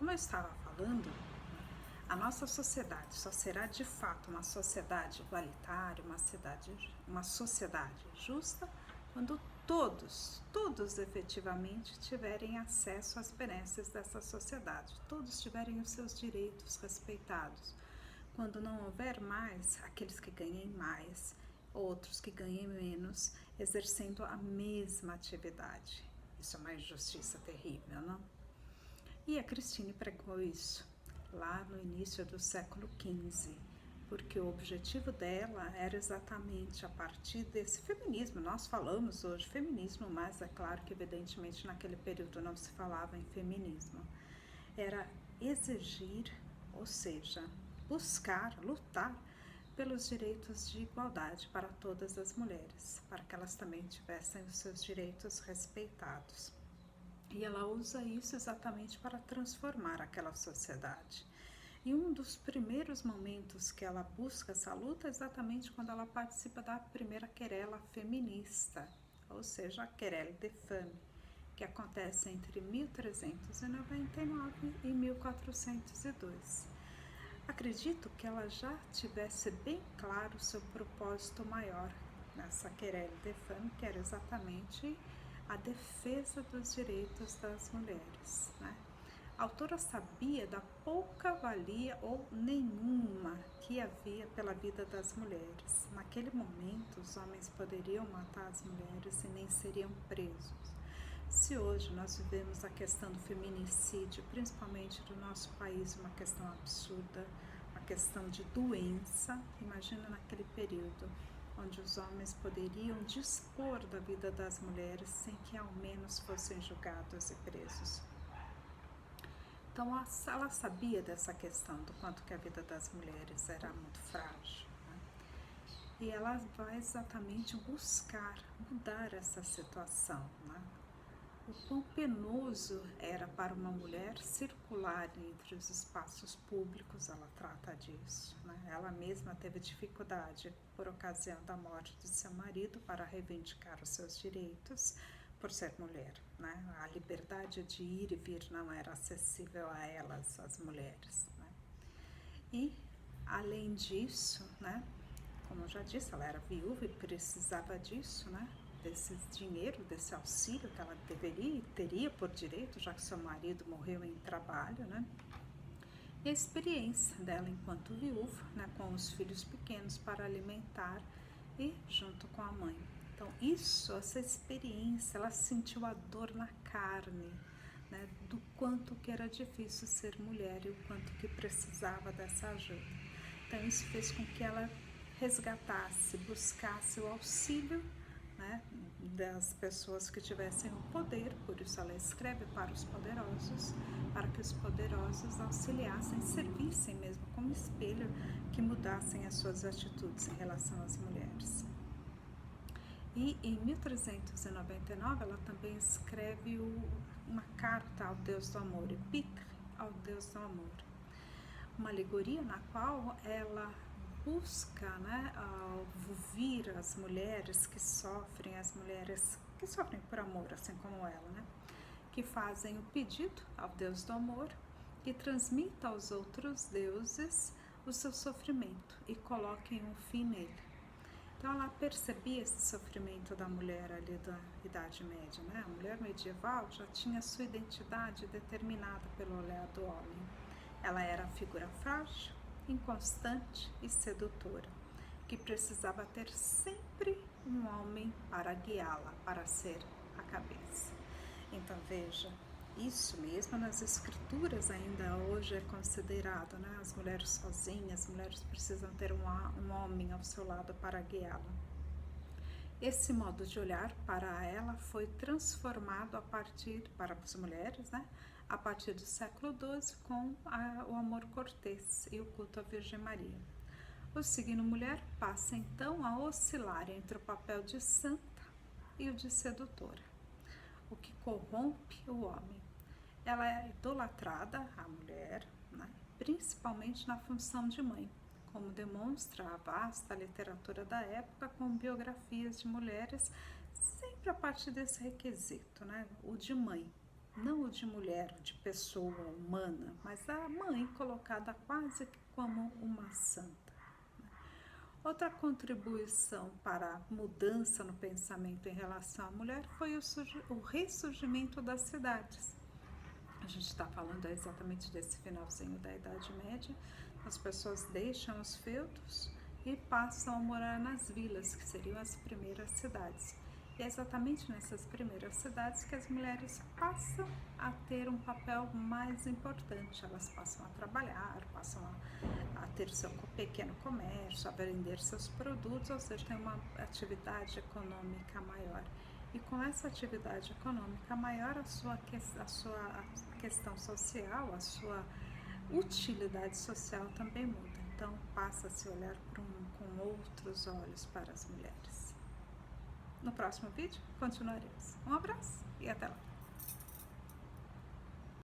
como eu estava falando, a nossa sociedade só será de fato uma sociedade igualitária, uma sociedade justa, quando todos efetivamente tiverem acesso às benesses dessa sociedade, todos tiverem os seus direitos respeitados. Quando não houver mais aqueles que ganhem mais, outros que ganhem menos, exercendo a mesma atividade. Isso é uma injustiça terrível, não? E a Christine pregou isso lá no início do século XV, porque o objetivo dela era exatamente a partir desse feminismo. Nós falamos hoje feminismo, mas é claro que evidentemente naquele período não se falava em feminismo. Era exigir, ou seja, buscar, lutar pelos direitos de igualdade para todas as mulheres, para que elas também tivessem os seus direitos respeitados. E ela usa isso exatamente para transformar aquela sociedade. E um dos primeiros momentos que ela busca essa luta é exatamente quando ela participa da primeira querela feminista, ou seja, a Querelle des Femmes, que acontece entre 1399 e 1402. Acredito que ela já tivesse bem claro o seu propósito maior nessa Querelle des Femmes, que era exatamente a defesa dos direitos das mulheres, né? A autora sabia da pouca valia ou nenhuma que havia pela vida das mulheres. Naquele momento, os homens poderiam matar as mulheres e nem seriam presos. Se hoje nós vivemos a questão do feminicídio, principalmente do nosso país, uma questão absurda, uma questão de doença, imagina naquele período onde os homens poderiam dispor da vida das mulheres sem que ao menos fossem julgados e presos. Então ela sabia dessa questão do quanto que a vida das mulheres era muito frágil, né? E ela vai exatamente buscar mudar essa situação, né? O quão penoso era para uma mulher circular entre os espaços públicos, ela trata disso, né? Ela mesma teve dificuldade por ocasião da morte de seu marido para reivindicar os seus direitos por ser mulher, né? A liberdade de ir e vir não era acessível a elas, as mulheres, né? E além disso, né, como eu já disse, ela era viúva e precisava disso, né? Desse dinheiro, desse auxílio que ela deveria e teria por direito, já que seu marido morreu em trabalho, né? E a experiência dela enquanto viúva, né, com os filhos pequenos para alimentar e junto com a mãe. Então essa experiência, ela sentiu a dor na carne, né, do quanto que era difícil ser mulher e o quanto que precisava dessa ajuda. Então isso fez com que ela resgatasse, buscasse o auxílio, né, das pessoas que tivessem o poder, por isso ela escreve para os poderosos, para que os poderosos auxiliassem, servissem mesmo como espelho, que mudassem as suas atitudes em relação às mulheres. E em 1399 ela também escreve uma carta ao Deus do Amor, Epítre ao Deus do Amor, uma alegoria na qual ela busca, né, ouvir as mulheres que sofrem, por amor, assim como ela, né, que fazem o pedido ao Deus do Amor e transmita aos outros deuses o seu sofrimento e coloquem um fim nele. Então ela percebia esse sofrimento da mulher ali da Idade Média, né? A mulher medieval já tinha sua identidade determinada pelo olhar do homem. Ela era a figura frágil, inconstante e sedutora, que precisava ter sempre um homem para guiá-la, para ser a cabeça. Então veja, isso mesmo nas escrituras ainda hoje é considerado, né? As mulheres sozinhas, as mulheres precisam ter um homem ao seu lado para guiá-la. Esse modo de olhar para ela foi transformado para as mulheres, né? A partir do século XII com o amor cortês e o culto à Virgem Maria. O signo mulher passa então a oscilar entre o papel de santa e o de sedutora, o que corrompe o homem. Ela é idolatrada, a mulher, né, principalmente na função de mãe, como demonstra a vasta literatura da época com biografias de mulheres, sempre a partir desse requisito, né, o de mãe. não o de mulher, de pessoa humana, mas a mãe colocada quase que como uma santa. Outra contribuição para a mudança no pensamento em relação à mulher foi o ressurgimento das cidades. A gente está falando exatamente desse finalzinho da Idade Média. As pessoas deixam os feudos e passam a morar nas vilas, que seriam as primeiras cidades. E é exatamente nessas primeiras cidades que as mulheres passam a ter um papel mais importante. Elas passam a trabalhar, passam a ter seu pequeno comércio, a vender seus produtos, ou seja, tem uma atividade econômica maior. E com essa atividade econômica maior, a sua questão social, a sua utilidade social também muda. Então, passa a se olhar com outros olhos para as mulheres. No próximo vídeo, continuaremos. Um abraço e até lá!